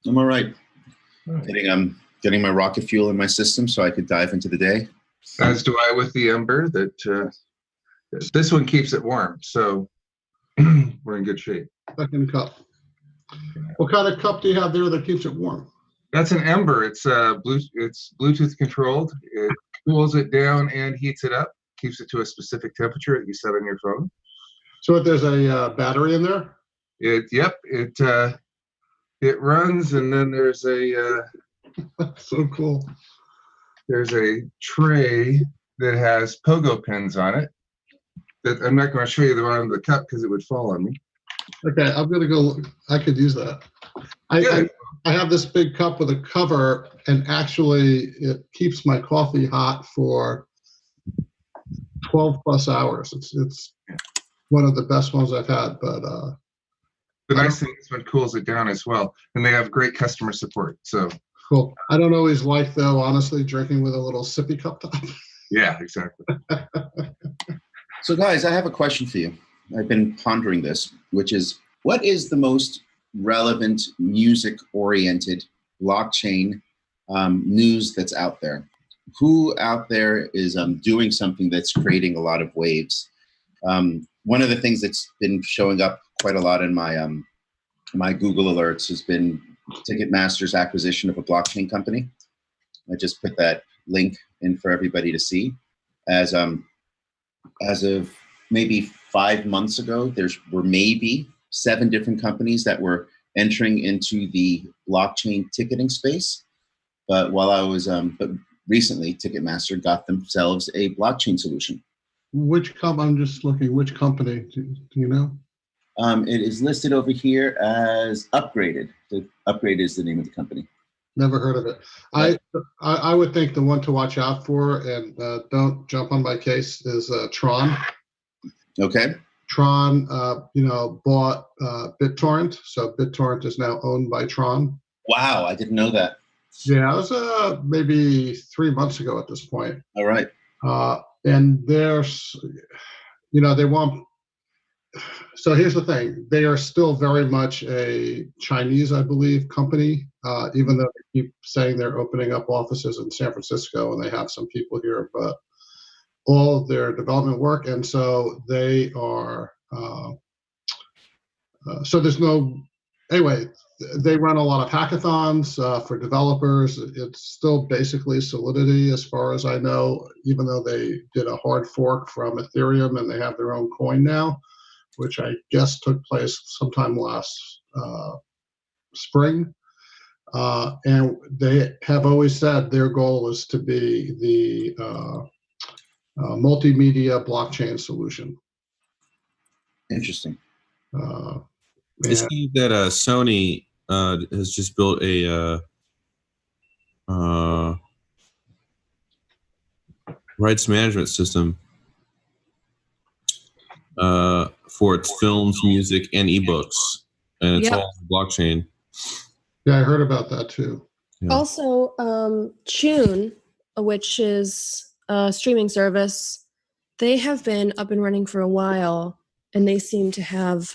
I'm all right. All right. Getting my rocket fuel in my system so I could dive into the day. As do I with the Ember. This one keeps it warm, so we're in good shape. Second cup. What kind of cup do you have there that keeps it warm? That's an Ember. It's Bluetooth controlled. It cools it down and heats it up. Keeps it to a specific temperature that you set on your phone. So there's a battery in there? It runs, and then there's a so cool. There's a tray that has pogo pins on it. That I'm not going to show you the bottom of the cup because it would fall on me. Okay, I'm gonna go look. I could use that. I have this big cup with a cover, and actually it keeps my coffee hot for 12 plus hours. It's one of the best ones I've had, but the nice thing is when it cools it down as well, and they have great customer support. So cool. I don't always like, though, honestly, drinking with a little sippy cup top. Yeah, exactly. So guys, I have a question for you. I've been pondering this, which is, what is the most relevant music-oriented blockchain news that's out there? Who out there is doing something that's creating a lot of waves? One of the things that's been showing up quite a lot in my my Google alerts has been Ticketmaster's acquisition of a blockchain company. I just put that link in for everybody to see. As of maybe 5 months ago, there were maybe 7 different companies that were entering into the blockchain ticketing space. But but recently, Ticketmaster got themselves a blockchain solution. I'm just looking. Which company? Do you know? It is listed over here as Upgraded. Upgrade is the name of the company. Never heard of it. Right. I would think the one to watch out for, and don't jump on my case, is Tron. Okay. Tron, bought BitTorrent, so BitTorrent is now owned by Tron. Wow, I didn't know that. Yeah, it was maybe 3 months ago at this point. All right. And there's, they want. So here's the thing: they are still very much a Chinese, I believe, company. Even though they keep saying they're opening up offices in San Francisco and they have some people here, but all of their development work, and so they are. So there's no. Anyway, they run a lot of hackathons for developers. It's still basically Solidity, as far as I know, even though they did a hard fork from Ethereum and they have their own coin now, which I guess took place sometime last spring. And they have always said their goal is to be the multimedia blockchain solution. Interesting. I see that Sony has just built a rights management system for its films, music, and ebooks, and it's all blockchain. Yeah, I heard about that too. Yeah. Also, Tune, which is a streaming service, they have been up and running for a while, and they seem to have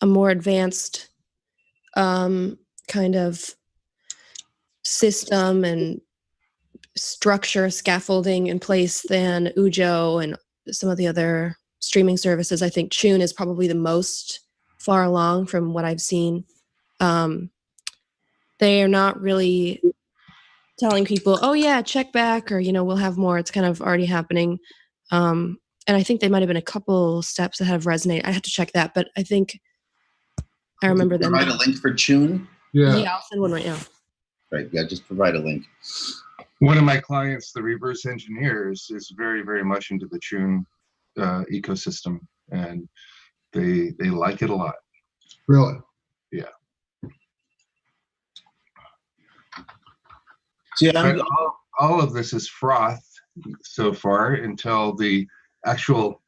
a more advanced kind of system and structure, scaffolding in place than Ujo and some of the other streaming services. I think Tune is probably the most far along from what I've seen. They are not really telling people, oh yeah, check back, or we'll have more. It's kind of already happening. And I think they might have been a couple steps that have resonated. I have to check that, but I think I remember them. Provide a link for Tune? Yeah, I'll send one right now. Right, yeah, just provide a link. One of my clients, the reverse engineers, is very, very much into the Tune ecosystem, and they like it a lot. really. Yeah. So, But all of this is froth so far until the actual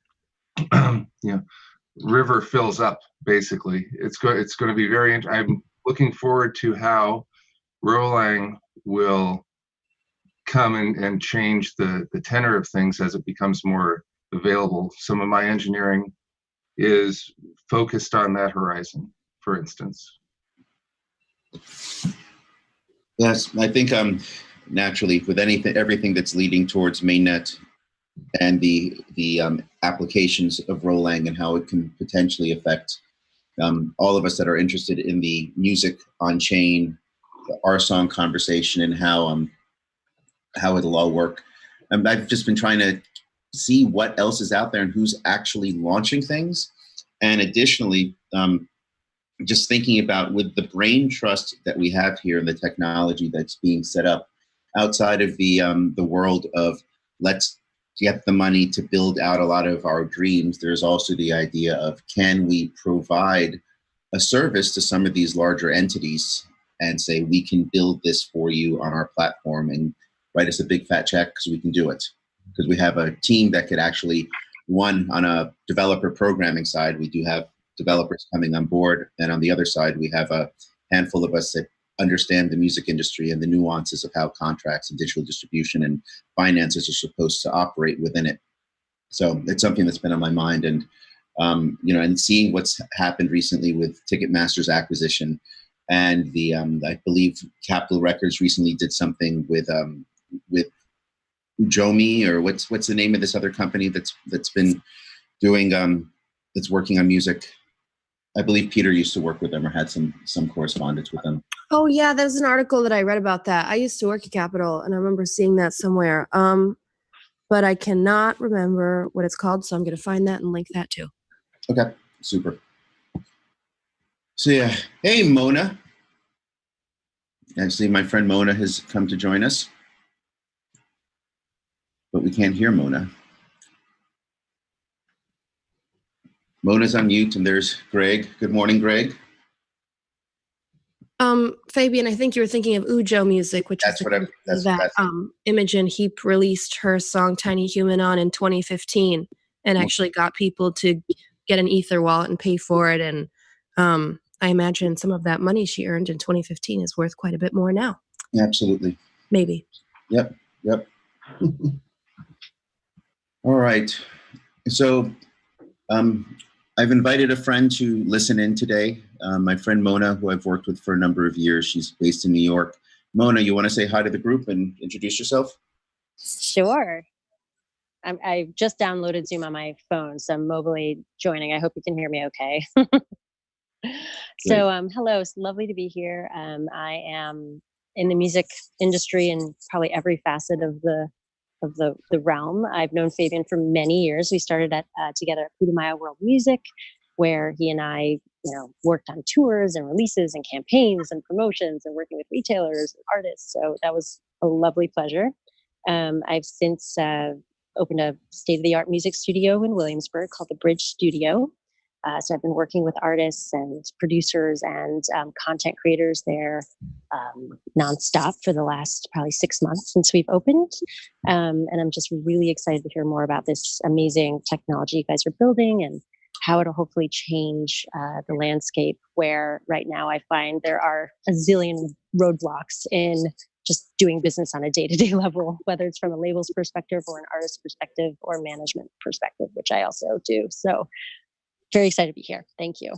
river fills up. Basically, it's going to be very. I'm looking forward to how Rolang will come and change the tenor of things as it becomes more available. Some of my engineering is focused on that horizon, for instance. Yes, I think naturally with everything that's leading towards mainnet and the applications of Rolang and how it can potentially affect all of us that are interested in the music on chain, the RSong conversation, and how it'll all work. I've just been trying to see what else is out there and who's actually launching things, and additionally, just thinking about with the brain trust that we have here and the technology that's being set up outside of the world of let's get the money to build out a lot of our dreams. There's also the idea of can we provide a service to some of these larger entities and say we can build this for you on our platform and write us a big fat check because we can do it, because we have a team that could actually, one, on a developer programming side, we do have developers coming on board, and on the other side we have a handful of us that understand the music industry and the nuances of how contracts and digital distribution and finances are supposed to operate within it. So it's something that's been on my mind, and and seeing what's happened recently with Ticketmaster's acquisition, and the I believe Capitol Records recently did something with Ujomi, or what's the name of this other company that's been doing that's working on music. I believe Peter used to work with them or had some correspondence with them. Oh yeah, there's an article that I read about that. I used to work at Capitol, and I remember seeing that somewhere. But I cannot remember what it's called, so I'm going to find that and link that too. Okay, super. So yeah, hey Mona. Actually, my friend Mona has come to join us, but we can't hear Mona. Mona's on mute, and there's Greg. Good morning, Greg. Fabian, I think you were thinking of Ujo Music, which that's is that's Imogen Heap released her song Tiny Human on in 2015 and actually got people to get an Ether wallet and pay for it. And I imagine some of that money she earned in 2015 is worth quite a bit more now. Absolutely. Maybe. Yep. All right. So I've invited a friend to listen in today. My friend Mona, who I've worked with for a number of years. She's based in New York. Mona, you want to say hi to the group and introduce yourself? Sure. I just downloaded Zoom on my phone, so I'm mobily joining. I hope you can hear me okay. So hello, it's lovely to be here. I am in the music industry in probably every facet of the realm. I've known Fabian for many years. We started together at Putumayo World Music, where he and I, worked on tours and releases and campaigns and promotions and working with retailers and artists. So that was a lovely pleasure. I've since opened a state-of-the-art music studio in Williamsburg called the Bridge Studio. So I've been working with artists and producers and content creators there nonstop for the last probably 6 months since we've opened. And I'm just really excited to hear more about this amazing technology you guys are building and how it'll hopefully change the landscape, where right now I find there are a zillion roadblocks in just doing business on a day-to-day level, whether it's from a label's perspective or an artist's perspective or management perspective, which I also do. So very excited to be here. Thank you.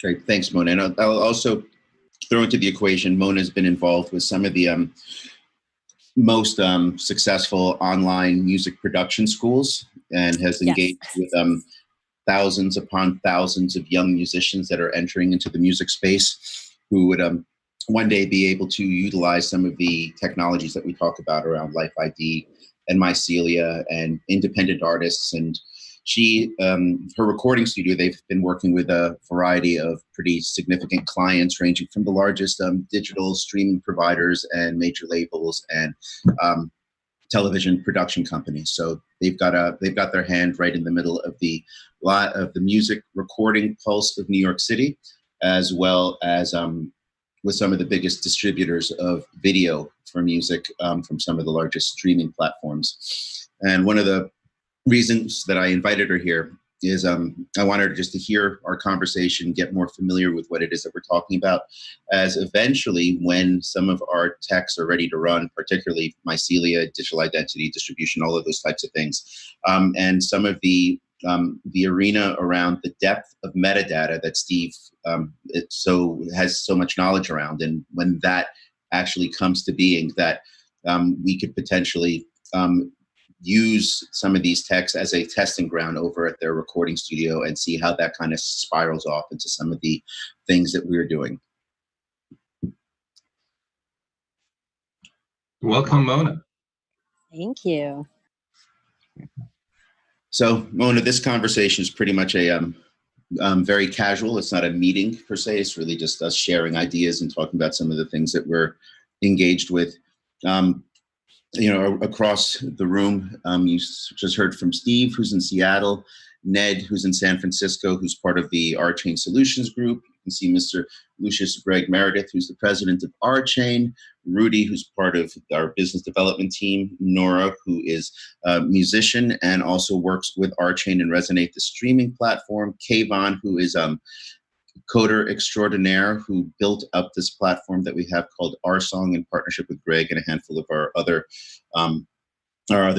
Great. Thanks, Mona. And I'll also throw into the equation, Mona's been involved with some of the most successful online music production schools and has engaged with thousands upon thousands of young musicians that are entering into the music space who would one day be able to utilize some of the technologies that we talk about around Life ID and Mycelia and independent artists. And she, her recording studio, they've been working with a variety of pretty significant clients, ranging from the largest digital streaming providers and major labels and television production companies. So they've got their hand right in the middle of the music recording pulse of New York City, as well as with some of the biggest distributors of video for music from some of the largest streaming platforms. And one of the reasons that I invited her here is I wanted her just to hear our conversation, get more familiar with what it is that we're talking about, as eventually when some of our techs are ready to run, particularly Mycelia, digital identity, distribution, all of those types of things, and some of the arena around the depth of metadata that Steve has so much knowledge around, and when that actually comes to being, that we could potentially use some of these techs as a testing ground over at their recording studio and see how that kind of spirals off into some of the things that we're doing. Welcome, Mona. Thank you. So, Mona, this conversation is pretty much a very casual. It's not a meeting per se. It's really just us sharing ideas and talking about some of the things that we're engaged with. Across the room, you just heard from Steve, who's in Seattle, Ned, who's in San Francisco, who's part of the RChain Solutions Group. You can see Mr. Lucius Greg Meredith, who's the president of RChain, Rudy, who's part of our business development team, Nora, who is a musician and also works with RChain and Resonate, the streaming platform, Kayvon, who is coder extraordinaire, who built up this platform that we have called RSong in partnership with Greg and a handful of our other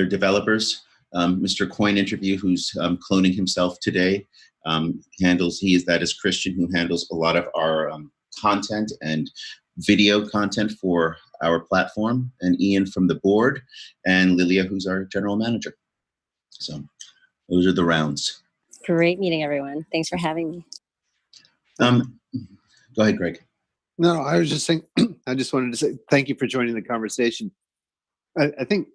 developers. Mr. Coin Interview, who's cloning himself today, that is Christian, who handles a lot of our content and video content for our platform, and Ian from the board, and Lilia, who's our general manager. So those are the rounds. Great meeting everyone. Thanks for having me. Go ahead, Greg. No, I was just saying, I just wanted to say thank you for joining the conversation. I think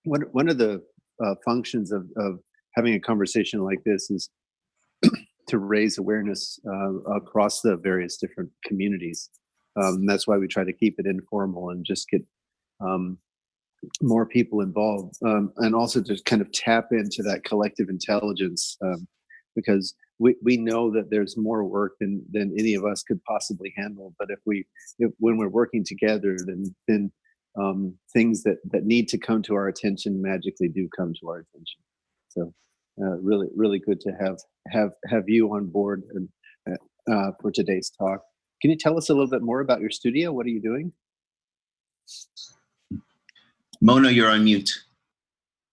one of the functions of having a conversation like this is to raise awareness across the various different communities. That's why we try to keep it informal and just get more people involved, and also to kind of tap into that collective intelligence, because we know that there's more work than any of us could possibly handle. But when we're working together, then things that need to come to our attention magically do come to our attention. So really, really good to have you on board and for today's talk. Can you tell us a little bit more about your studio? What are you doing? Mona, you're on mute.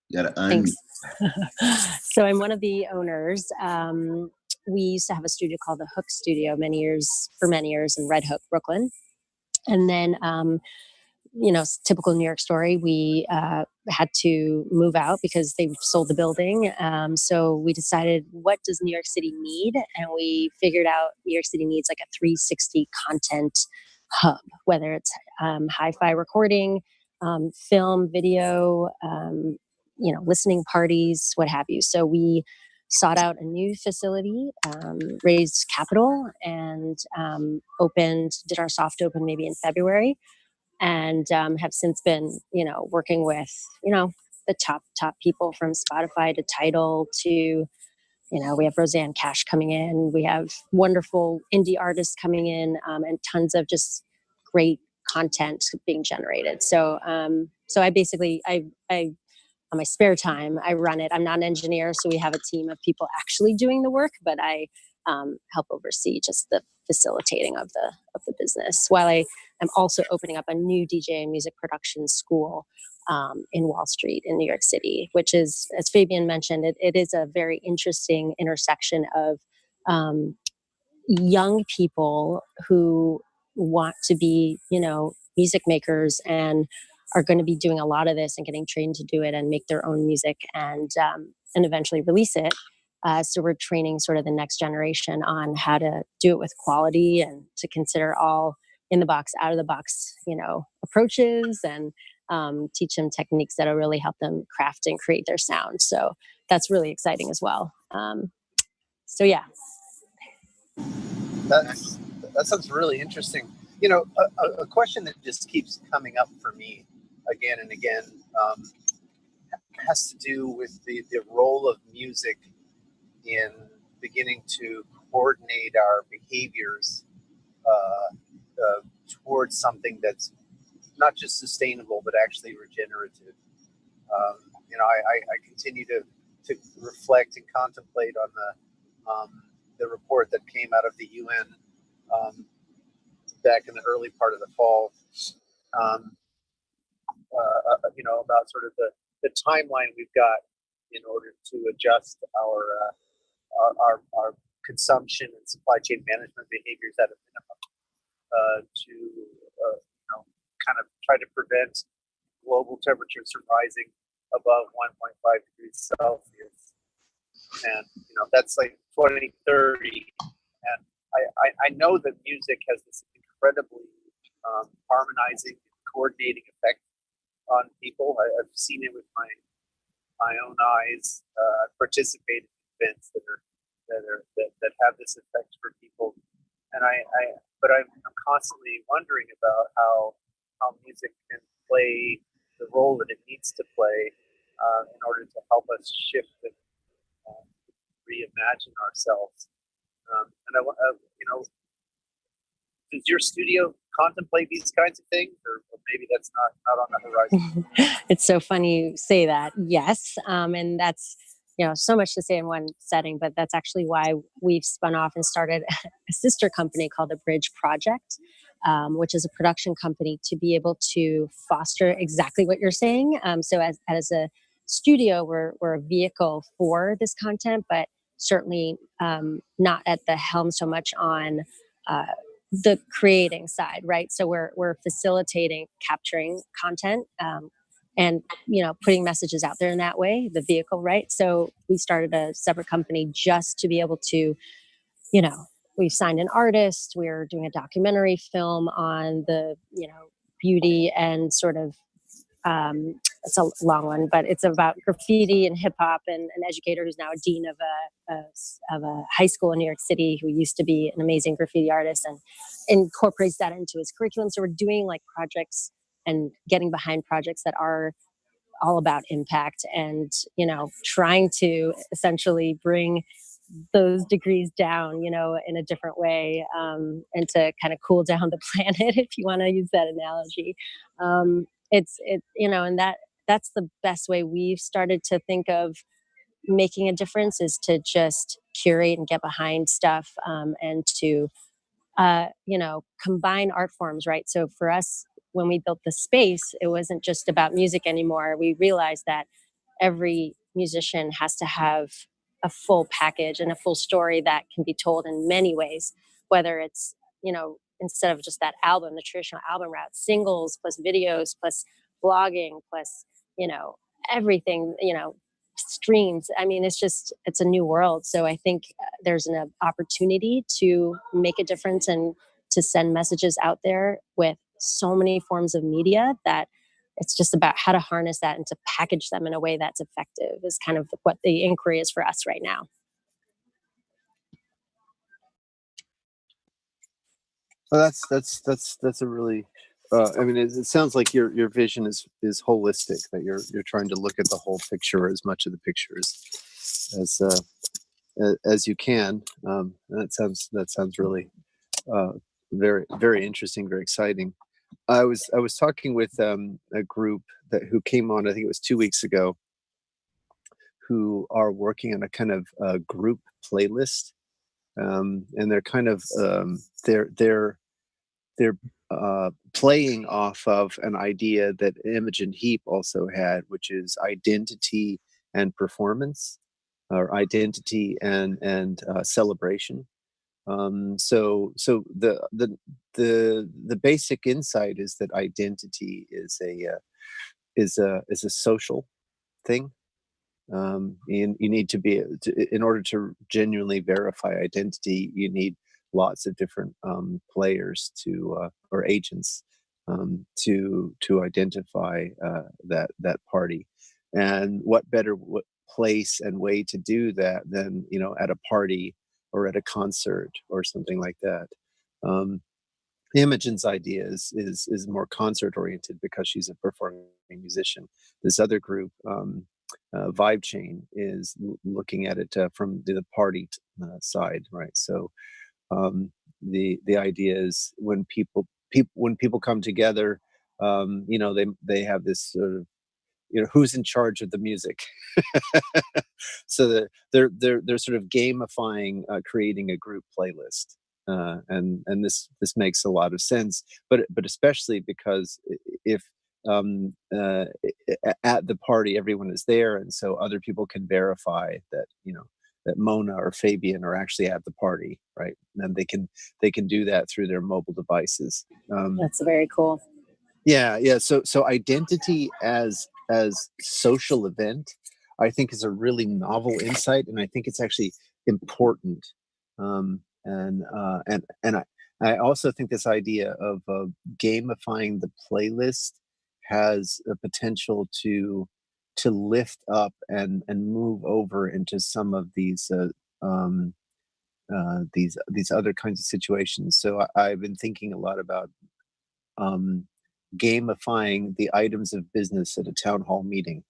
You gotta unmute. Thanks. So I'm one of the owners. We used to have a studio called the Hook Studio for many years in Red Hook, Brooklyn. And then, typical New York story, we had to move out because they sold the building. So we decided, what does New York City need? And we figured out New York City needs like a 360 content hub, whether it's hi-fi recording, film, video, listening parties, what have you. So we sought out a new facility, raised capital, and did our soft open maybe in February, and have since been, working with, the top people from Spotify to Tidal to, we have Roseanne Cash coming in. We have wonderful indie artists coming in, and tons of just great content being generated. So, I basically, on my spare time, I run it. I'm not an engineer, so we have a team of people actually doing the work, but I help oversee just the facilitating of the business, while I am also opening up a new DJ and music production school in Wall Street in New York City, which is, as Fabian mentioned, it is a very interesting intersection of young people who want to be, music makers and are going to be doing a lot of this and getting trained to do it and make their own music and eventually release it. So we're training sort of the next generation on how to do it with quality and to consider all in the box, out of the box, approaches, and teach them techniques that'll really help them craft and create their sound. So that's really exciting as well. So yeah. That sounds really interesting. A question that just keeps coming up for me again and again has to do with the role of music in beginning to coordinate our behaviors towards something that's not just sustainable but actually regenerative. I continue to reflect and contemplate on the report that came out of the UN back in the early part of the fall, about sort of the timeline we've got in order to adjust our consumption and supply chain management behaviors at a minimum to try to prevent global temperatures from rising above 1.5 degrees Celsius. And, that's like 2030. And I know that music has this incredibly harmonizing, coordinating effect on people. I've seen it with my own eyes. I've participated in events that have this effect for people, and but I'm constantly wondering about how music can play the role that it needs to play in order to help us shift and reimagine ourselves. And does your studio contemplate these kinds of things, or maybe that's not on the horizon? It's so funny you say that. Yes, and that's so much to say in one setting, but that's actually why we've spun off and started a sister company called the Bridge Project, which is a production company to be able to foster exactly what you're saying. So as a studio, we're a vehicle for this content, but certainly not at the helm so much on the creating side, right? So we're facilitating, capturing content, and putting messages out there in that way, the vehicle, right? So we started a separate company just to be able to, we've signed an artist. We're doing a documentary film on the beauty and sort of it's a long one, but it's about graffiti and hip hop, and an educator who's now a dean of a high school in New York City who used to be an amazing graffiti artist and incorporates that into his curriculum. So we're doing like projects and getting behind projects that are all about impact and, trying to essentially bring those degrees down, in a different way, and to kind of cool down the planet, if you want to use that analogy. And that's the best way we've started to think of making a difference, is to just curate and get behind stuff, and to combine art forms, right? So for us, when we built the space, it wasn't just about music anymore. We realized that every musician has to have a full package and a full story that can be told in many ways, whether it's, instead of just that album, the traditional album route, singles plus videos plus blogging plus, everything, streams. I mean, it's a new world. So I think there's an opportunity to make a difference and to send messages out there with so many forms of media that it's just about how to harness that and to package them in a way that's effective is kind of what the inquiry is for us right now. Well, that's a really. I mean, it sounds like your vision is holistic. That you're trying to look at the whole picture, as much of the picture as you can. And that sounds really very, very interesting, very exciting. I was talking with a group who came on, I think it was 2 weeks ago, who are working on a kind of group playlist, and they're kind of they're playing off of an idea that Imogen Heap also had, which is identity and performance, or identity and celebration. So the basic insight is that identity is a social thing. You need to be in order to genuinely verify identity, you need lots of different players or agents to identify that party. And what better place and way to do that than at a party or at a concert or something like that. Imogen's idea is more concert oriented because she's a performing musician. This other group, Vibe Chain, is looking at it from the party side, right? So the idea is when people come together, they have this sort of, who's in charge of the music. So that they're sort of gamifying creating a group playlist, and this makes a lot of sense, but especially because if at the party everyone is there, and so other people can verify that that Mona or Fabian are actually at the party, right? And they can do that through their mobile devices. That's very cool. Yeah. So identity as social event, I think, is a really novel insight, and I think it's actually important. And I also think this idea of gamifying the playlist has a potential to lift up and move over into some of these other kinds of situations. So I've been thinking a lot about gamifying the items of business at a town hall meeting.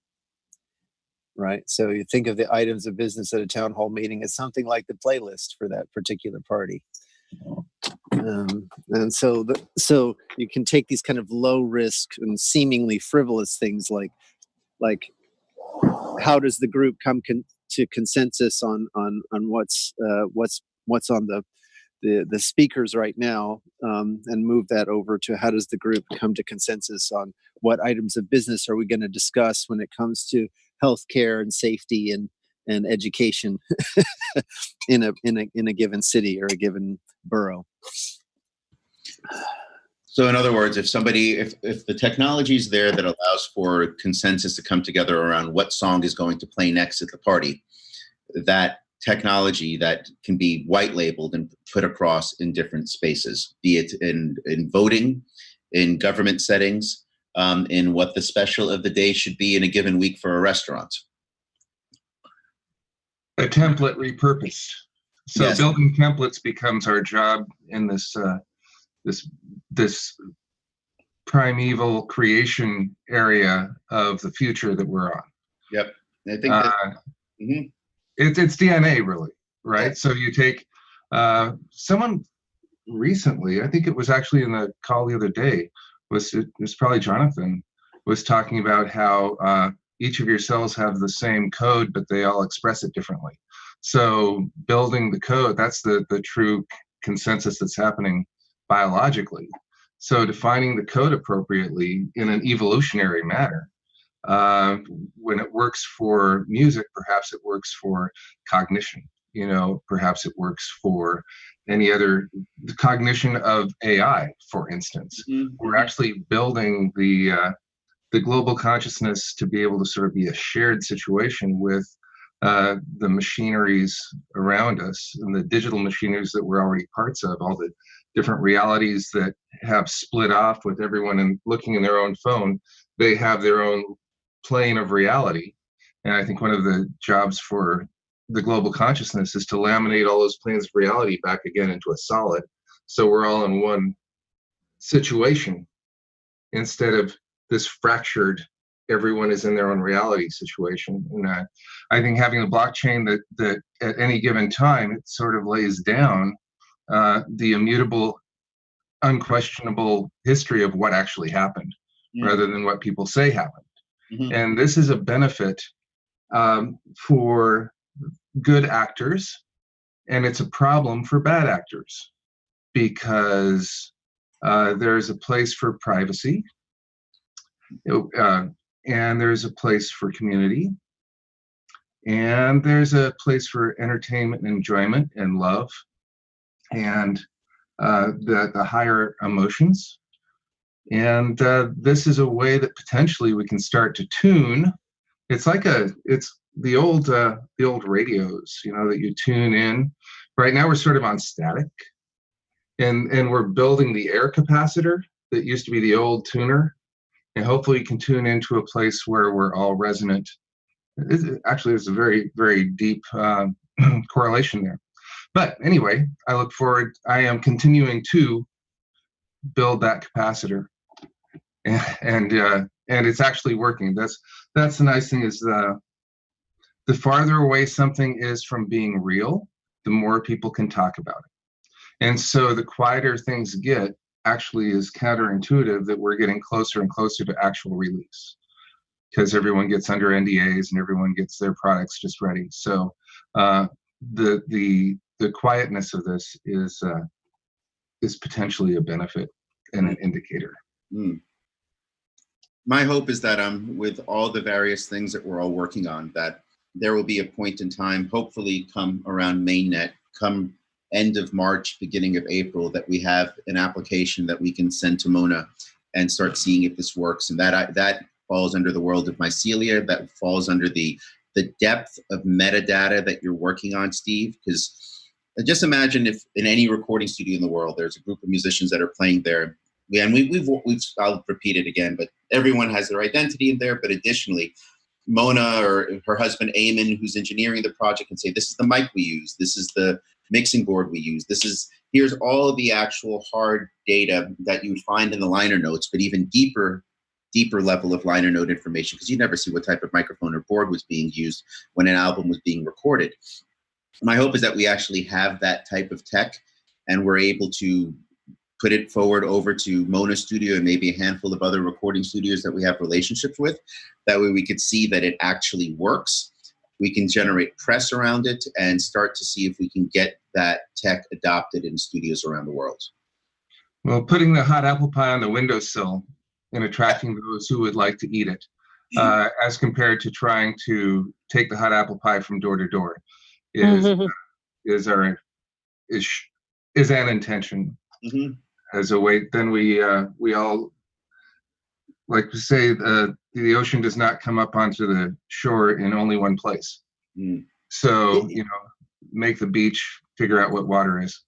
Right. So you think of the items of business at a town hall meeting as something like the playlist for that particular party. And so you can take these kind of low risk and seemingly frivolous things like how does the group come to consensus on what's on the speakers right now, and move that over to how does the group come to consensus on what items of business are we going to discuss when it comes to healthcare and safety and education in a given city or a given borough. So in other words, if the technology is there that allows for consensus to come together around what song is going to play next at the party, that technology that can be white labeled and put across in different spaces, be it in voting, in government settings, in what the special of the day should be in a given week for a restaurant. A template repurposed. So Yes. Building templates becomes our job in this primeval creation area of the future that we're on. Yep. I think that, it's DNA, really, right? Yeah. So you take someone recently, I think it was actually in the call the other day, it was probably Jonathan, was talking about how each of your cells have the same code, but they all express it differently. So building the code, that's the true consensus that's happening biologically. So defining the code appropriately in an evolutionary manner. When it works for music, perhaps it works for cognition. Perhaps it works for any other, the cognition of AI, for instance. Mm-hmm. We're actually building the global consciousness to be able to sort of be a shared situation with the machineries around us and the digital machineries that we're already parts of, all the different realities that have split off with everyone and looking in their own phone. They have their own plane of reality. And I think one of the jobs for the global consciousness is to laminate all those planes of reality back again into a solid. So we're all in one situation instead of this fractured, everyone is in their own reality situation. And I think having a blockchain that at any given time, it sort of lays down the immutable, unquestionable history of what actually happened, rather than what people say happened. Mm-hmm. And this is a benefit for good actors, and it's a problem for bad actors, because there's a place for privacy, and there's a place for community, and there's a place for entertainment and enjoyment and love, and the higher emotions. And this is a way that potentially we can start to tune. It's the old radios, that you tune in. Right now we're sort of on static, and we're building the air capacitor that used to be the old tuner, and hopefully you can tune into a place where we're all resonant. Actually, there's a very, very deep correlation there. But anyway, I look forward. I am continuing to build that capacitor, and it's actually working. That's the nice thing, is the farther away something is from being real, the more people can talk about it. And so the quieter things get, actually is counterintuitive that we're getting closer and closer to actual release, because everyone gets under NDAs and everyone gets their products just ready. So the quietness of this is potentially a benefit and an indicator. My hope is that with all the various things that we're all working on, that there will be a point in time, hopefully come around mainnet, come end of March, beginning of April, that we have an application that we can send to Mona and start seeing if this works. And that falls under the world of mycelia. That falls under the depth of metadata that you're working on, Steve. Because just imagine if in any recording studio in the world, there's a group of musicians that are playing there. And I'll repeat it again, but everyone has their identity in there. But additionally, Mona or her husband, Eamon, who's engineering the project, can say, this is the mic we use. This is the mixing board we use. Here's all of the actual hard data that you would find in the liner notes, but even deeper level of liner note information, because you never see what type of microphone or board was being used when an album was being recorded. My hope is that we actually have that type of tech and we're able to put it forward over to Mona Studio and maybe a handful of other recording studios that we have relationships with. That way we could see that it actually works. We can generate press around it and start to see if we can get that tech adopted in studios around the world. Well, putting the hot apple pie on the windowsill and attracting those who would like to eat it, as compared to trying to take the hot apple pie from door to door, is an intention. Mm-hmm. As a way, then we all like to say the ocean does not come up onto the shore in only one place. Mm. So make the beach figure out what water is.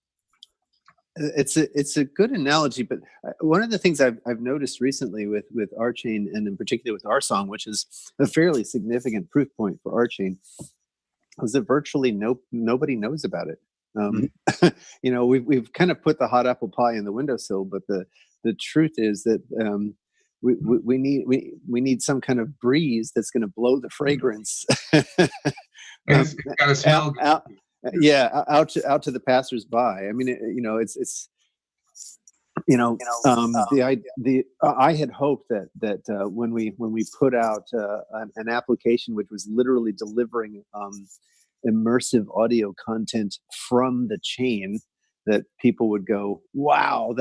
It's a good analogy, but one of the things I've noticed recently with RSong, and in particular with RSong, which is a fairly significant proof point for RSong, is that virtually nobody knows about it. We've kind of put the hot apple pie in the windowsill, but the truth is that we need some kind of breeze that's going to blow the fragrance It's got to smell out to the passersby. I mean, I had hoped that when we put out an application which was literally delivering immersive audio content from the chain, that people would go, wow,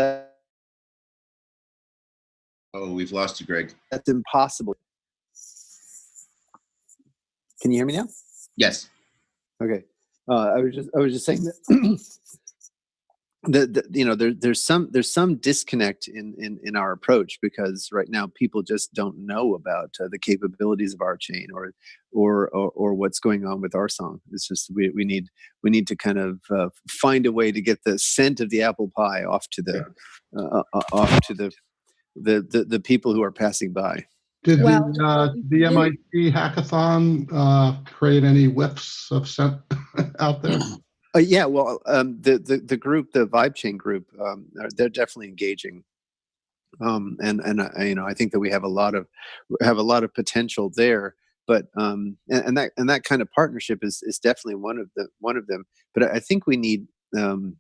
Oh, we've lost you, Greg. that's impossible. Can you hear me now? Yes. Okay. I was just saying that there's some disconnect in our approach, because right now people just don't know about the capabilities of our chain or what's going on with RSong. It's just we need to kind of find a way to get the scent of the apple pie off to the people who are passing by. Did the MIT hackathon create any whiffs of scent out there? Yeah, well, the group, the Vibe Chain group, they're definitely engaging, and I think that we have a lot of potential there. But and that kind of partnership is definitely one of them. But I think we need and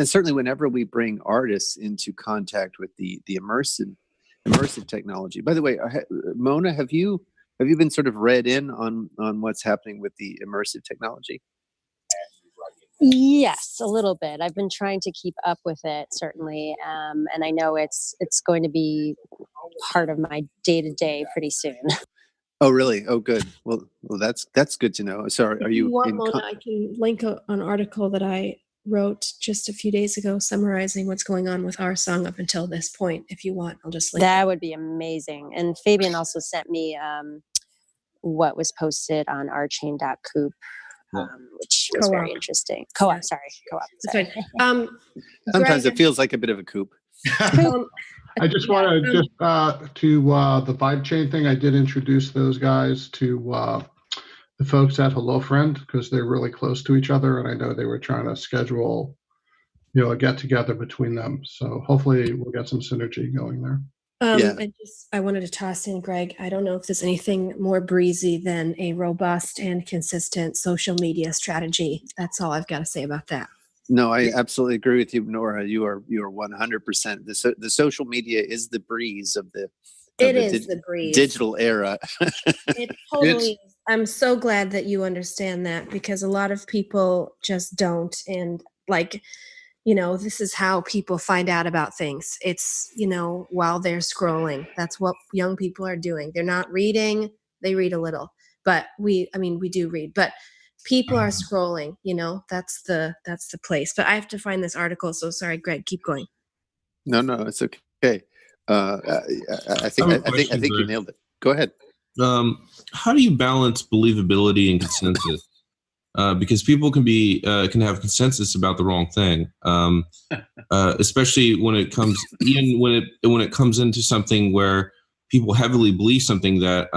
certainly whenever we bring artists into contact with the immersive technology. By the way, Mona, have you been sort of read in on what's happening with the immersive technology? Yes, a little bit. I've been trying to keep up with it, certainly, and I know it's going to be part of my day-to-day pretty soon. Oh, really? Oh, good. Well, that's good to know. So, are you? If you want, Mona, I can link an article that I wrote just a few days ago summarizing what's going on with RSong up until this point. If you want, I'll just link that. Would be amazing. And Fabian also sent me what was posted on rchain.coop, which was very interesting. Co-op. Sorry. Sometimes it feels like a bit of a coup. I just want to the Vibe Chain thing. I did introduce those guys to the folks at Hello Friend, because they're really close to each other, and I know they were trying to schedule, a get together between them. So hopefully we'll get some synergy going there. I wanted to toss in, Greg, I don't know if there's anything more breezy than a robust and consistent social media strategy. That's all I've got to say about that. No, I absolutely agree with you, Nora. You are 100%. The social media is the breeze of the breeze. Digital era. It totally is. I'm so glad that you understand that, because a lot of people just don't. And this is how people find out about things. It's, while they're scrolling. That's what young people are doing. They're not reading. They read a little, but we do read, but people are scrolling, that's the place. But I have to find this article. So sorry, Greg, keep going. No, no, it's okay. I think I have a I think you question, nailed it. Go ahead. how do you balance believability and consensus? Because people can have consensus about the wrong thing, especially when it comes when it comes into something where people heavily believe something that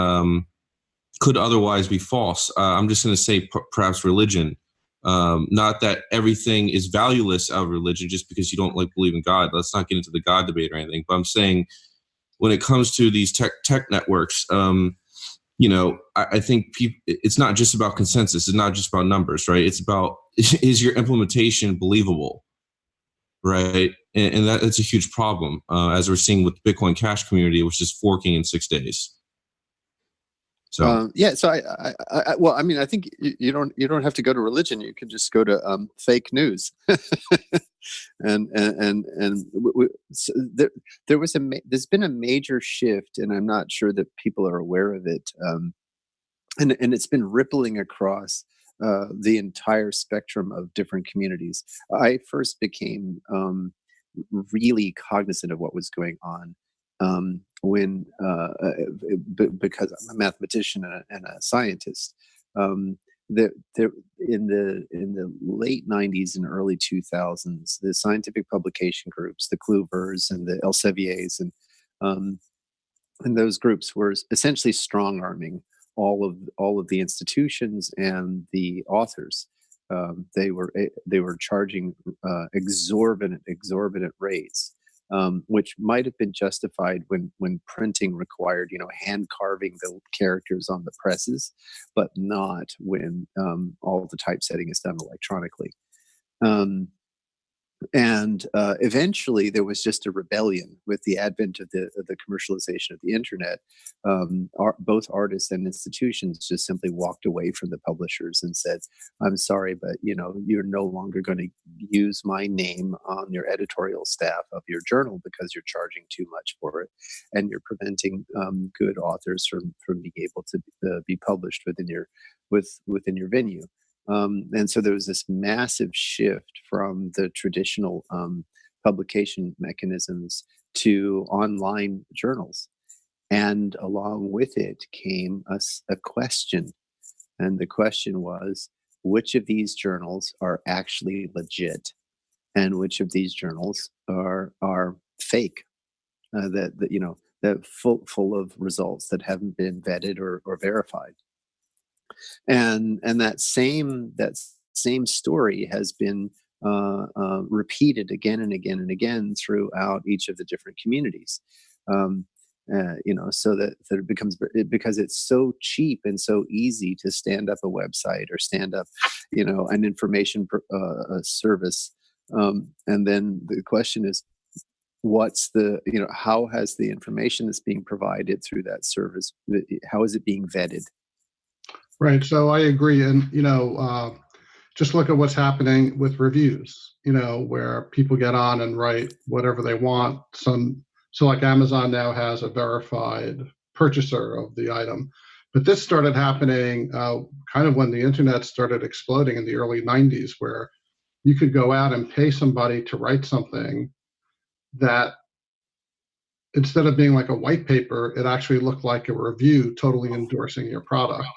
could otherwise be false. I'm just going to say perhaps religion. Not that everything is valueless out of religion just because you don't like believe in God. Let's not get into the God debate or anything. But I'm saying when it comes to these tech networks, I think it's not just about consensus. It's not just about numbers, right? It's about, is your implementation believable, right? And that's a huge problem, as we're seeing with the Bitcoin Cash community, which is forking in 6 days. So yeah, so well, I mean, I think you don't have to go to religion. You can just go to fake news, so there's been a major shift, and I'm not sure that people are aware of it, and it's been rippling across the entire spectrum of different communities. I first became really cognizant of what was going on when because I'm a mathematician and a scientist. There in the late 90s and early 2000s, the scientific publication groups, the Kluvers and the Elseviers and those groups were essentially strong arming all of the institutions and the authors. They were charging exorbitant rates, which might have been justified when printing required, hand carving the characters on the presses, but not when all the typesetting is done electronically. And eventually, there was just a rebellion with the advent of the commercialization of the internet. Both artists and institutions just simply walked away from the publishers and said, "I'm sorry, but you're no longer going to use my name on your editorial staff of your journal because you're charging too much for it, and you're preventing good authors from being able to be published within your venue." And so there was this massive shift from the traditional publication mechanisms to online journals. And along with it came a question. And the question was, which of these journals are actually legit? And which of these journals are fake? That full of results that haven't been vetted or verified. And that same story has been repeated again and again and again throughout each of the different communities. So that it becomes, because it's so cheap and so easy to stand up a website or stand up, an information service. And then the question is, how has the information that's being provided through that service, how is it being vetted? Right. So I agree. And, just look at what's happening with reviews, where people get on and write whatever they want. So like Amazon now has a verified purchaser of the item. But this started happening kind of when the internet started exploding in the early 90s, where you could go out and pay somebody to write something that, instead of being like a white paper, it actually looked like a review totally endorsing your product.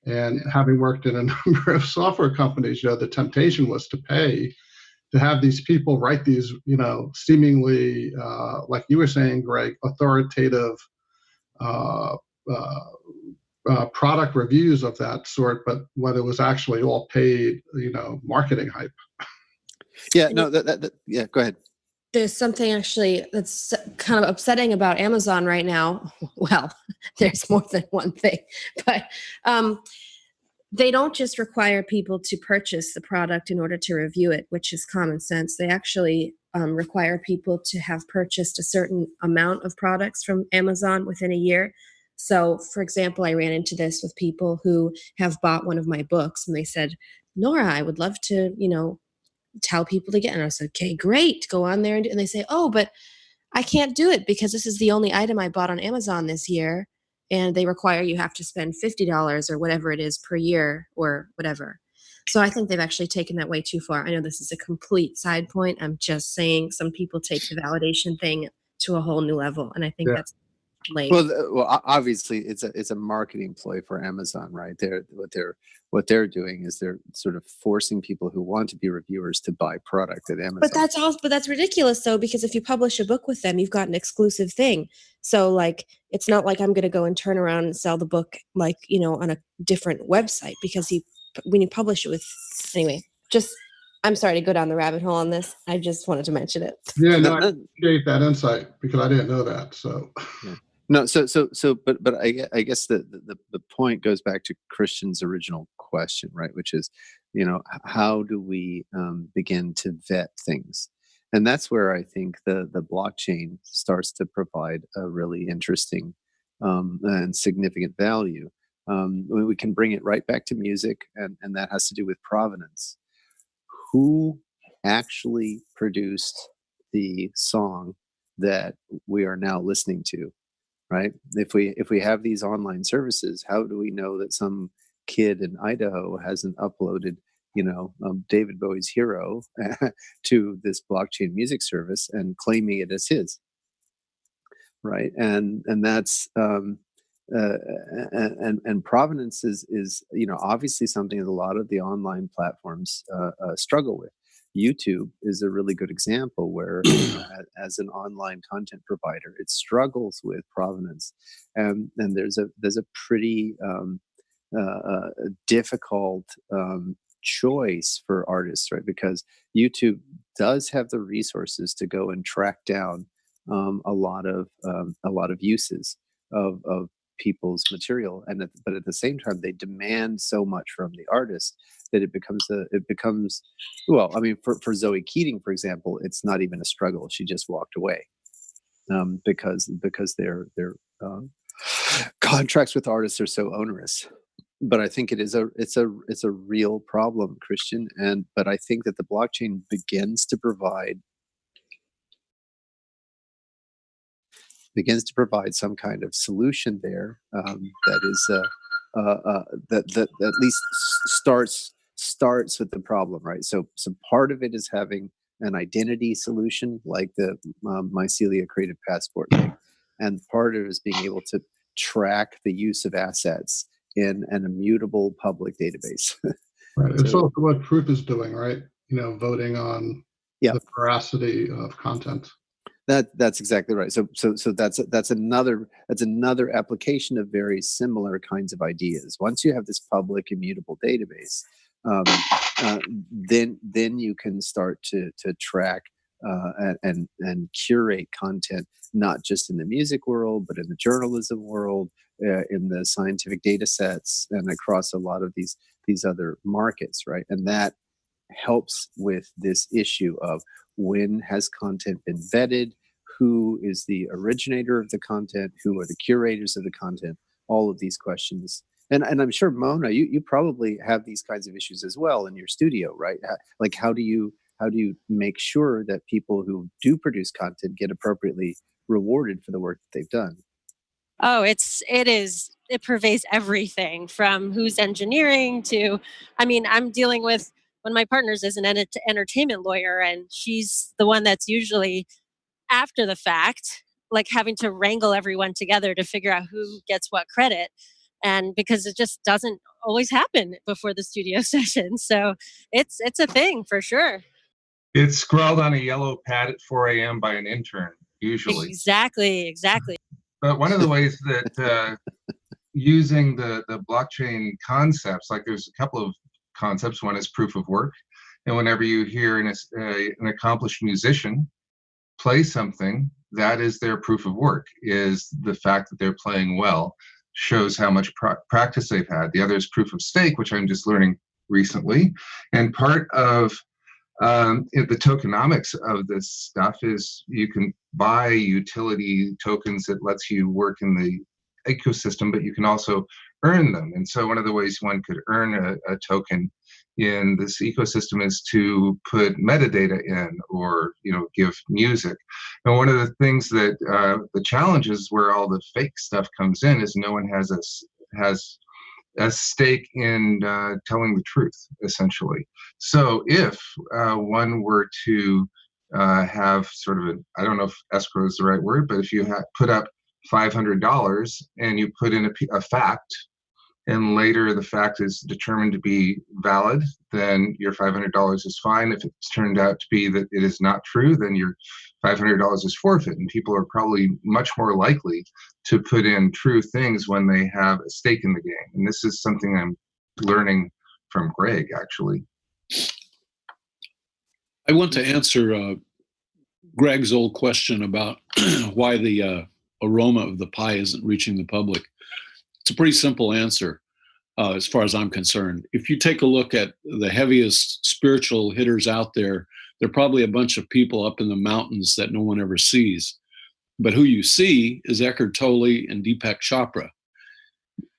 And having worked in a number of software companies, the temptation was to pay to have these people write these, seemingly, like you were saying, Greg, authoritative product reviews of that sort, but when it was actually all paid, marketing hype. Yeah, no, yeah, go ahead. There's something actually that's kind of upsetting about Amazon right now. Well, there's more than one thing, but they don't just require people to purchase the product in order to review it, which is common sense. They actually require people to have purchased a certain amount of products from Amazon within a year. So, for example, I ran into this with people who have bought one of my books, and they said, "Nora, I would love to, tell people to get." And I said, "Okay, great, go on there." And they say, "Oh, but I can't do it because this is the only item I bought on Amazon this year, and they require you have to spend $50 or whatever it is per year or whatever." So I think they've actually taken that way too far. I know this is a complete side point. I'm just saying some people take the validation thing to a whole new level, and I think Yeah. that's lame. Well, obviously, it's a marketing ploy for Amazon, right? What they're doing is they're sort of forcing people who want to be reviewers to buy product at Amazon. But that's ridiculous though, because if you publish a book with them, you've got an exclusive thing. So like, it's not like I'm going to go and turn around and sell the book like, on a different website, because when you publish it with, anyway, I'm sorry to go down the rabbit hole on this. I just wanted to mention it. Yeah, no, I appreciate that insight because I didn't know that. So yeah. No, but I guess the point goes back to Christian's original question, right? Which is, how do we begin to vet things? And that's where I think the blockchain starts to provide a really interesting and significant value. We can bring it right back to music, and that has to do with provenance. Who actually produced the song that we are now listening to? Right? If we have these online services, how do we know that some kid in Idaho hasn't uploaded, David Bowie's "Hero" to this blockchain music service and claiming it as his? Right? And that's and provenance is obviously something that a lot of the online platforms struggle with. YouTube is a really good example where, as an online content provider, it struggles with provenance, and there's a pretty difficult choice for artists, right? Because YouTube does have the resources to go and track down a lot of uses of people's material, but at the same time they demand so much from the artist that it becomes well, I mean, for Zoe Keating, for example, it's not even a struggle. She just walked away because their contracts with artists are so onerous. But I think it's a real problem, Christian, but I think that the blockchain begins to provide some kind of solution there that is that at least starts with the problem, right? So part of it is having an identity solution like the Mycelia Creative Passport thing, and part of it is being able to track the use of assets in an immutable public database. right. It's also what Proof is doing, right? Voting on the veracity of content. That's exactly right. So that's another application of very similar kinds of ideas. Once you have this public immutable database, then you can start to track and curate content, not just in the music world, but in the journalism world, in the scientific data sets, and across a lot of these other markets, right? And that helps with this issue of when has content been vetted, who is the originator of the content, who are the curators of the content, all of these questions. And I'm sure, Mona, you probably have these kinds of issues as well in your studio, right? Like how do you make sure that people who do produce content get appropriately rewarded for the work that they've done? Oh, it pervades everything from who's engineering to, I mean, I'm dealing with one of my partners is an entertainment lawyer, and she's the one that's usually after the fact, like having to wrangle everyone together to figure out who gets what credit. And because it just doesn't always happen before the studio session. So it's a thing for sure. It's scrawled on a yellow pad at 4 a.m. by an intern, usually. Exactly. But one of the ways that using the blockchain concepts, like there's a couple of concepts. One is proof of work. And whenever you hear an accomplished musician play something, that is their proof of work, is the fact that they're playing well, shows how much practice they've had. The other is proof of stake, which I'm just learning recently. And part of the tokenomics of this stuff is you can buy utility tokens that lets you work in the ecosystem, but you can also earn them. And so one of the ways one could earn a token in this ecosystem is to put metadata in, or give music. And one of the things that the challenges where all the fake stuff comes in is no one has a stake in telling the truth, essentially. So if one were to have sort of I don't know if escrow is the right word, but if you put up $500 and you put in a fact, and later the fact is determined to be valid, then your $500 is fine. If it's turned out to be that it is not true, then your $500 is forfeit. And people are probably much more likely to put in true things when they have a stake in the game. And this is something I'm learning from Greg, actually. I want to answer Greg's old question about why the aroma of the pie isn't reaching the public. It's a pretty simple answer as far as I'm concerned. If you take a look at the heaviest spiritual hitters out there, they're probably a bunch of people up in the mountains that no one ever sees. But who you see is Eckhart Tolle and Deepak Chopra.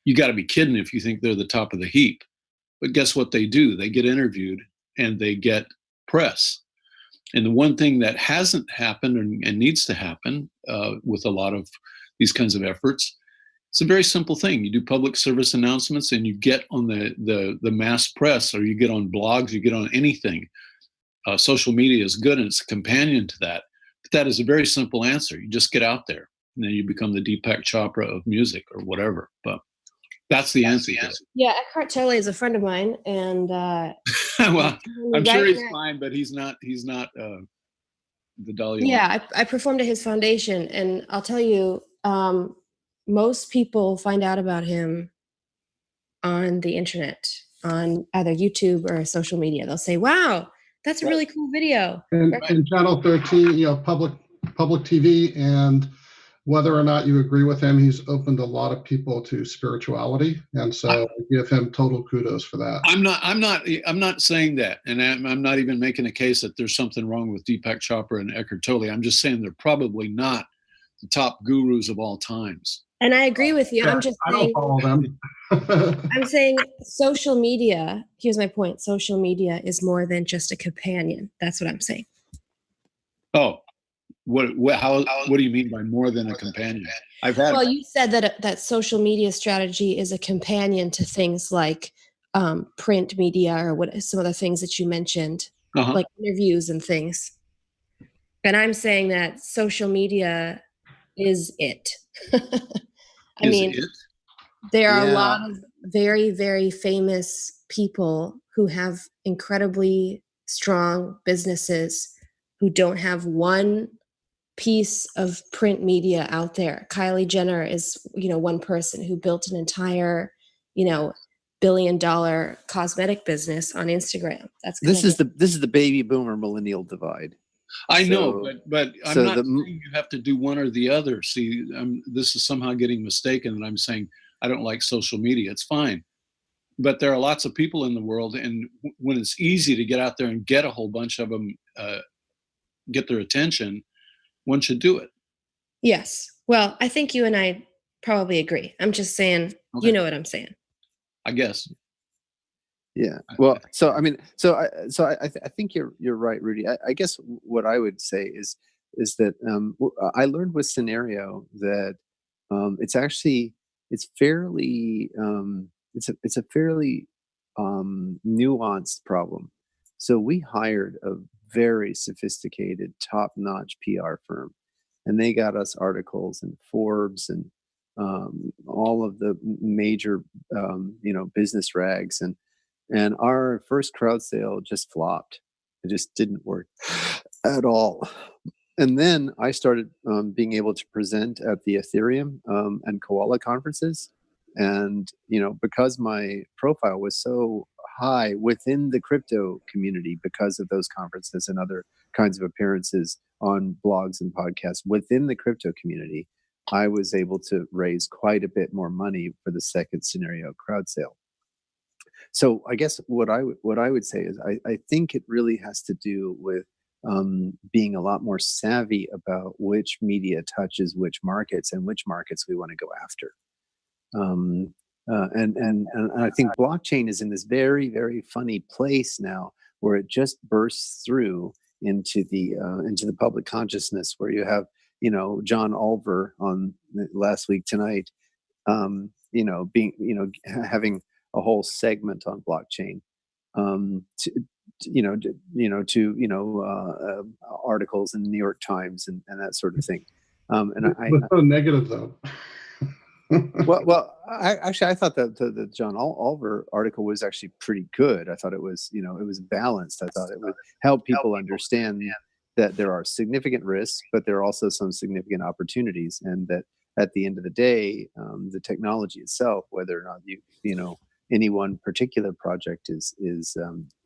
You got to be kidding if you think they're the top of the heap. But guess what they do? They get interviewed and they get press. And the one thing that hasn't happened and needs to happen with a lot of these kinds of efforts, it's a very simple thing. You do public service announcements and you get on the mass press, or you get on blogs, you get on anything. Social media is good and it's a companion to that. But that is a very simple answer. You just get out there and then you become the Deepak Chopra of music or whatever. But that's the answer. Yeah, Eckhart Tolle is a friend of mine, and well, I'm sure he's fine, but he's not the Dalai. Yeah, I performed at his foundation, and I'll tell you, most people find out about him on the internet, on either YouTube or social media. They'll say, "Wow, that's a really cool video." And Channel 13, public TV, and whether or not you agree with him, he's opened a lot of people to spirituality, and so I give him total kudos for that. I'm not saying that, and I'm not even making a case that there's something wrong with Deepak Chopra and Eckhart Tolle. I'm just saying they're probably not the top gurus of all times. And I agree with you. Yeah, I'm just I saying, don't follow them. I'm saying social media, here's my point. Social media is more than just a companion. That's what I'm saying. Oh, what do you mean by more than a companion? Well, you said that social media strategy is a companion to things like print media or what some of the things that you mentioned, like interviews and things. And I'm saying that social media is it. I mean, there are a lot of very, very famous people who have incredibly strong businesses who don't have one piece of print media out there. Kylie Jenner is, one person who built an entire, $1 billion cosmetic business on Instagram. This is the baby boomer millennial divide. I know, but I'm not saying you have to do one or the other. See, this is somehow getting mistaken, and I'm saying I don't like social media. It's fine. But there are lots of people in the world, and when it's easy to get out there and get a whole bunch of them, get their attention, one should do it. Yes. Well, I think you and I probably agree. I'm just saying, You know what I'm saying. I guess. Yeah. Well, I think you're right, Rudy. I guess what I would say is that I learned with Scenario that it's fairly it's a fairly nuanced problem. So we hired a very sophisticated, top-notch PR firm, and they got us articles in Forbes and all of the major business rags, and our first crowd sale just flopped. It just didn't work at all. And then I started being able to present at the Ethereum and Koala conferences, and because my profile was so high within the crypto community because of those conferences and other kinds of appearances on blogs and podcasts within the crypto community, I was able to raise quite a bit more money for the second Scenario crowd sale. So I guess what I would say is I think it really has to do with being a lot more savvy about which media touches which markets and which markets we want to go after. And I think blockchain is in this very, very funny place now where it just bursts through into the public consciousness, where you have John Oliver on last week tonight being, having a whole segment on blockchain, to, articles in the New York Times and that sort of thing. But so negative though. I thought that the John Oliver article was actually pretty good. I thought it was, it was balanced. I thought it would help people understand that there are significant risks, but there are also some significant opportunities, and that at the end of the day, the technology itself, whether or not any one particular project is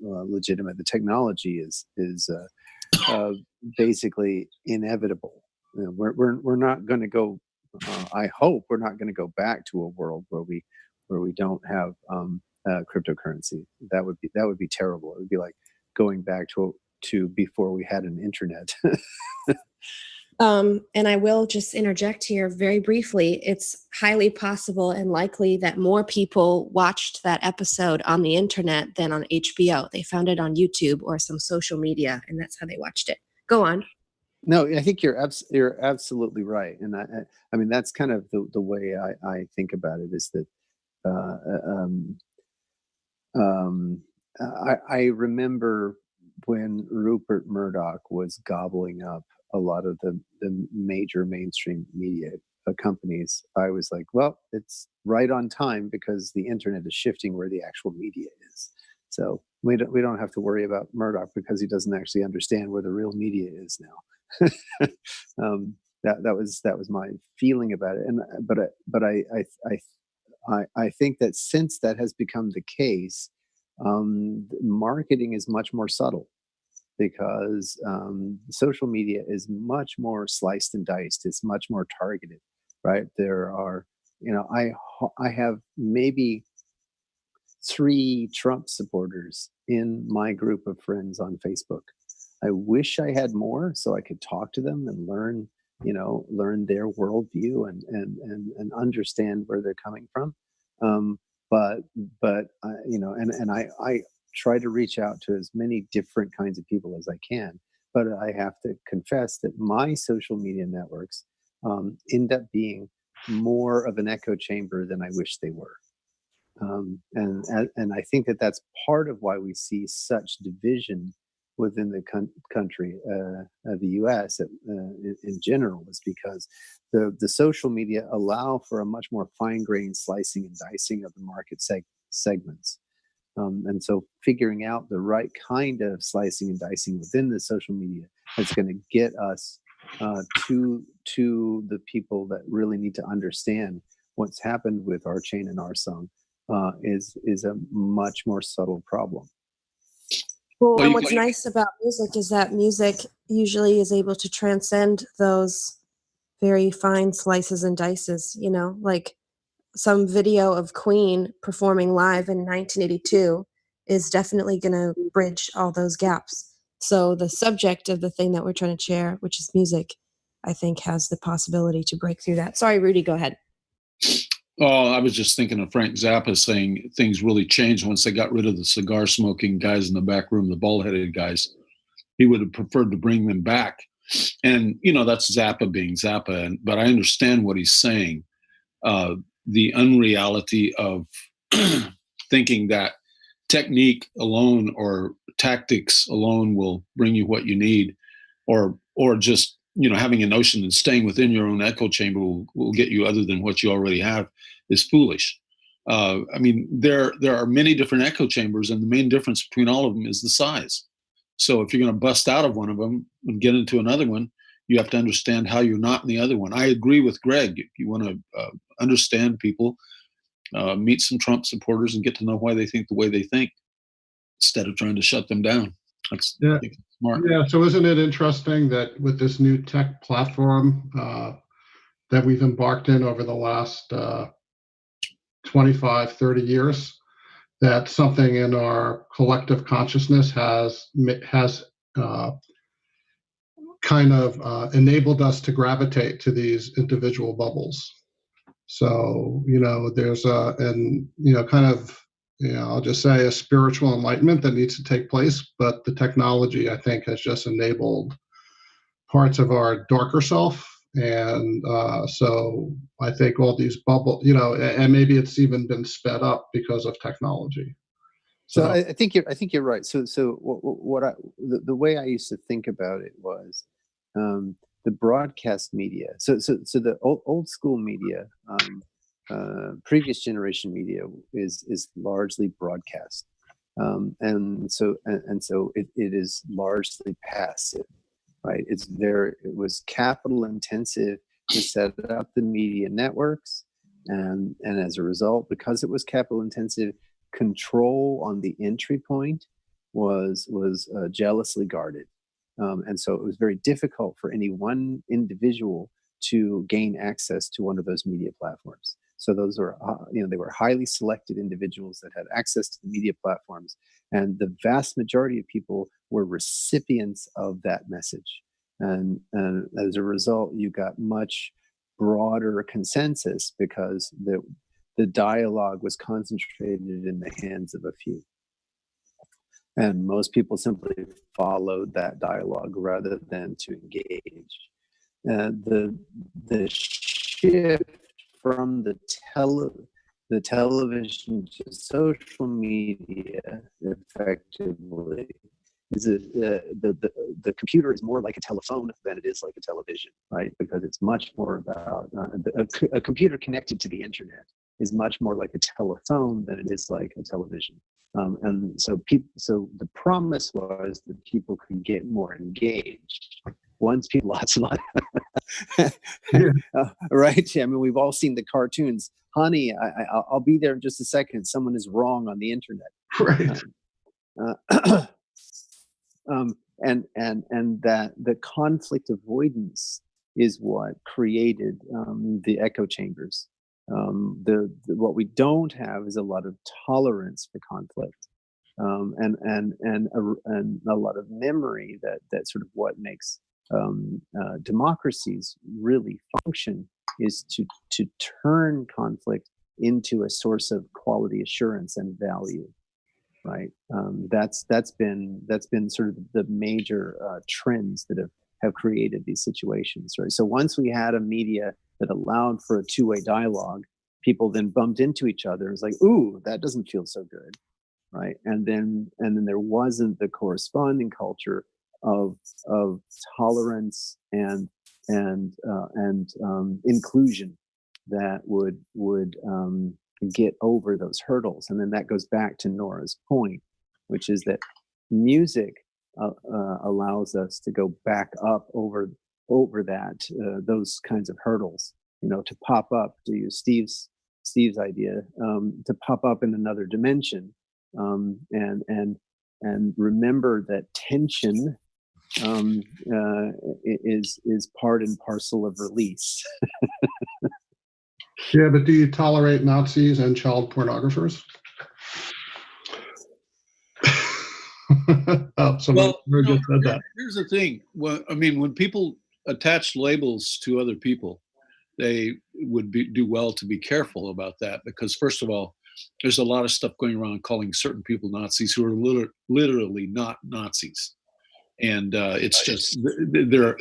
legitimate, the technology is basically inevitable. We're not going to go. I hope we're not going to go back to a world where we don't have cryptocurrency. That would be terrible. It would be like going back to before we had an internet. And I will just interject here very briefly. It's highly possible and likely that more people watched that episode on the internet than on HBO. They found it on YouTube or some social media, and that's how they watched it. Go on. No, I think you're absolutely right, and I mean that's kind of the way I think about it, is that I remember when Rupert Murdoch was gobbling up a lot of the major mainstream media companies. I was like, well, it's right on time, because the internet is shifting where the actual media is. So we don't have to worry about Murdoch, because he doesn't actually understand where the real media is now. That was my feeling about it, but I think that since that has become the case, marketing is much more subtle, because social media is much more sliced and diced. It's much more targeted, right? There are, I have maybe 3 Trump supporters in my group of friends on Facebook. I wish I had more so I could talk to them and learn their worldview and understand where they're coming from. But I try to reach out to as many different kinds of people as I can. But I have to confess that my social media networks end up being more of an echo chamber than I wish they were. And I think that that's part of why we see such division within the country, the U.S. In general, is because the social media allow for a much more fine-grained slicing and dicing of the market segments. And so figuring out the right kind of slicing and dicing within the social media that's going to get us to the people that really need to understand what's happened with RSong and RSong is a much more subtle problem. Well, and what's nice about music is that music usually is able to transcend those very fine slices and dices, like some video of Queen performing live in 1982 is definitely going to bridge all those gaps. So the subject of the thing that we're trying to share, which is music, I think has the possibility to break through that. Sorry, Rudy, go ahead. Oh, I was just thinking of Frank Zappa saying things really changed once they got rid of the cigar smoking guys in the back room, the bald-headed guys. He would have preferred to bring them back. And, that's Zappa being Zappa. But I understand what he's saying. The unreality of thinking that technique alone or tactics alone will bring you what you need, or just having a notion and staying within your own echo chamber will get you other than what you already have, is foolish. There are many different echo chambers, and the main difference between all of them is the size. So if you're going to bust out of one of them and get into another one, you have to understand how you're not in the other one. I agree with Greg. If you want to understand people, meet some Trump supporters and get to know why they think the way they think, instead of trying to shut them down. That's smart. Yeah. So isn't it interesting that with this new tech platform that we've embarked in over the last 25, 30 years, that something in our collective consciousness has kind of enabled us to gravitate to these individual bubbles. So, there's I'll just say a spiritual enlightenment that needs to take place, but the technology, I think, has just enabled parts of our darker self And so I think all these bubble, and maybe it's even been sped up because of technology. So I think you're right. So the way I used to think about it was the broadcast media. So the old school media, previous generation media is largely broadcast, and so it is largely passive, right? It was capital intensive to set up the media networks, and as a result, because it was capital intensive, control on the entry point was jealously guarded, and so it was very difficult for any one individual to gain access to one of those media platforms. So those were they were highly selected individuals that had access to the media platforms, and the vast majority of people were recipients of that message, and as a result, you got much broader consensus because the dialogue was concentrated in the hands of a few. And most people simply followed that dialogue rather than to engage. The shift from the television to social media effectively is the computer is more like a telephone than it is like a television, right? Because it's much more about a computer connected to the internet is much more like a telephone than it is like a television. And so the promise was that people could get more engaged once people lots right? I mean, we've all seen the cartoons. Honey, I'll be there in just a second. Someone is wrong on the internet. Right. And that the conflict avoidance is what created the echo chambers. What we don't have is a lot of tolerance for conflict, and a lot of memory that sort of what makes democracies really function is to turn conflict into a source of quality assurance and value, right? That's been sort of the major trends that have created these situations, right? So once we had a media that allowed for a two-way dialogue, people then bumped into each other. It's like, ooh, that doesn't feel so good, right? And then there wasn't the corresponding culture of tolerance and inclusion that would get over those hurdles. And then that goes back to Nora's point, which is that music allows us to go back up over that those kinds of hurdles, to pop up, to use Steve's idea, to pop up in another dimension, and remember that tension is part and parcel of release. Yeah, but do you tolerate Nazis and child pornographers? Someone just said that. Here's the thing. Well, I mean, when people attach labels to other people, they would do well to be careful about that, because first of all, there's a lot of stuff going around calling certain people Nazis who are literally not Nazis. And it's just they're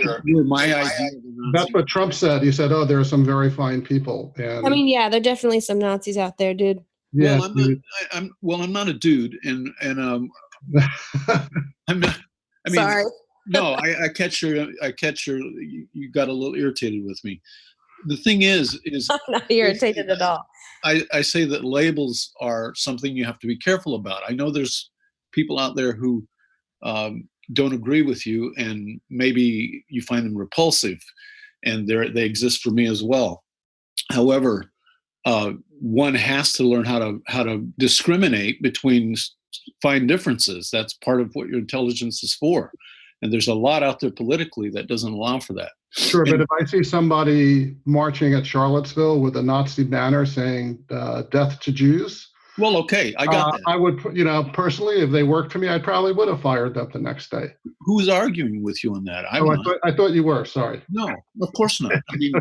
my idea. That's what Trump said. He said, "Oh, there are some very fine people." And I mean, yeah, there are definitely some Nazis out there, dude. Yeah, well, I'm not a dude, and I'm not. I mean, sorry. No, I catch your. You got a little irritated with me. The thing is I'm not irritated at all. I say that labels are something you have to be careful about. I know there's people out there who don't agree with you, and maybe you find them repulsive, and they exist for me as well. However, one has to learn how to discriminate between fine differences. That's part of what your intelligence is for. And there's a lot out there politically that doesn't allow for that. Sure, but if I see somebody marching at Charlottesville with a Nazi banner saying "Death to Jews," well, okay, I got that. I would, personally, if they worked for me, I probably would have fired them the next day. Who's arguing with you on that? I thought you were. Sorry. No, of course not. I mean,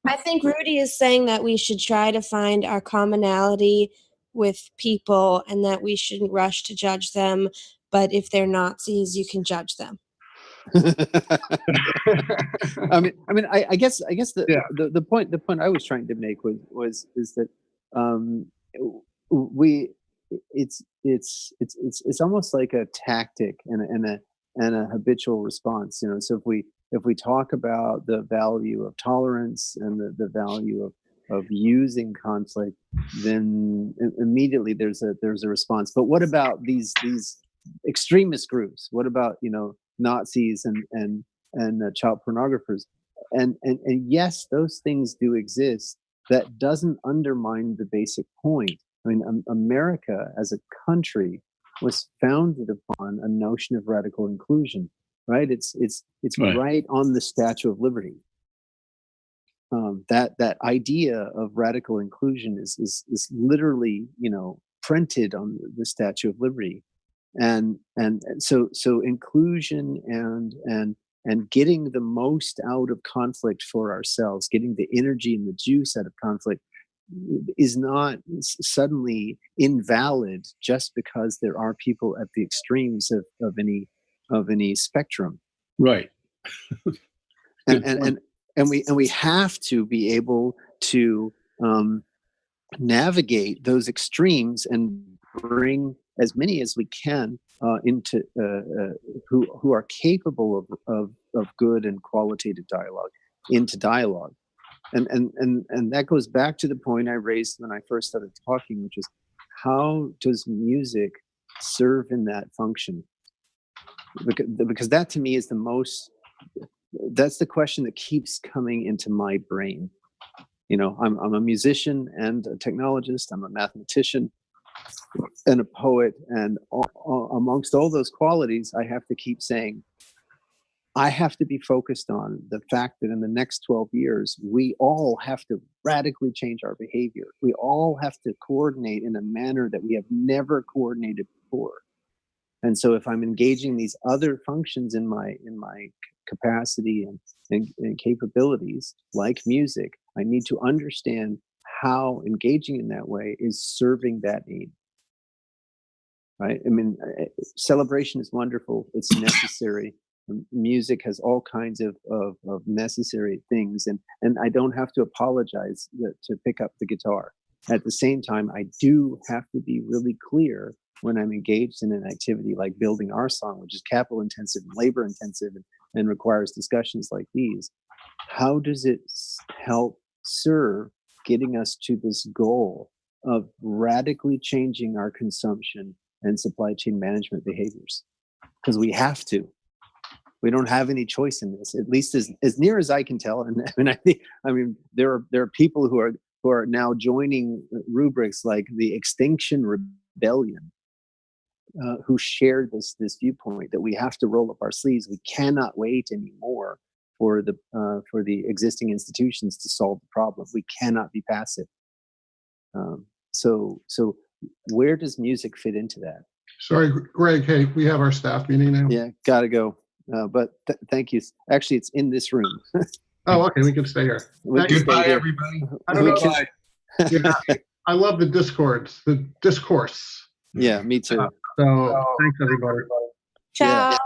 I think Rudy is saying that we should try to find our commonality with people, and that we shouldn't rush to judge them. But if they're Nazis, you can judge them. I guess Yeah. the point I was trying to make is that it's almost like a tactic and a habitual response. So if we talk about the value of tolerance and the value of using conflict, then immediately there's a response. But what about these extremist groups? What about Nazis and child pornographers? And yes, those things do exist. That doesn't undermine the basic point. I mean, America as a country was founded upon a notion of radical inclusion, right? It's right on the Statue of Liberty. That idea of radical inclusion is literally printed on the Statue of Liberty, and so inclusion and getting the most out of conflict for ourselves, getting the energy and the juice out of conflict, is not suddenly invalid just because there are people at the extremes of any spectrum. Right. and we have to be able to navigate those extremes and bring as many as we can into who are capable of good and qualitative dialogue into dialogue. And that goes back to the point I raised when I first started talking, which is, how does music serve in that function? Because that to me is that's the question that keeps coming into my brain. I'm a musician and a technologist. I'm a mathematician and a poet. And amongst all those qualities, I have to keep saying, I have to be focused on the fact that in the next 12 years, we all have to radically change our behavior. We all have to coordinate in a manner that we have never coordinated before. And so if I'm engaging these other functions in my capacity and capabilities, like music, I need to understand how engaging in that way is serving that aim. Right? I mean, celebration is wonderful. It's necessary. Music has all kinds of necessary things, and I don't have to apologize to pick up the guitar. At the same time, I do have to be really clear when I'm engaged in an activity like building RSong, which is capital intensive and labor intensive and requires discussions like these. How does it help serve getting us to this goal of radically changing our consumption and supply chain management behaviors? Because we have to. We don't have any choice in this, at least as near as I can tell. And I mean, there are people who are now joining rubrics like the Extinction Rebellion, who share this viewpoint that we have to roll up our sleeves. We cannot wait anymore for the existing institutions to solve the problem. We cannot be passive. So where does music fit into that? Sorry, Greg. Hey, we have our staff meeting now. Yeah, gotta go. But thank you. Actually, it's in this room. Oh, okay. We can stay here. Goodbye, everybody. I don't know. Yeah, I love the discourse. Yeah, me too. So thanks, everybody. Ciao.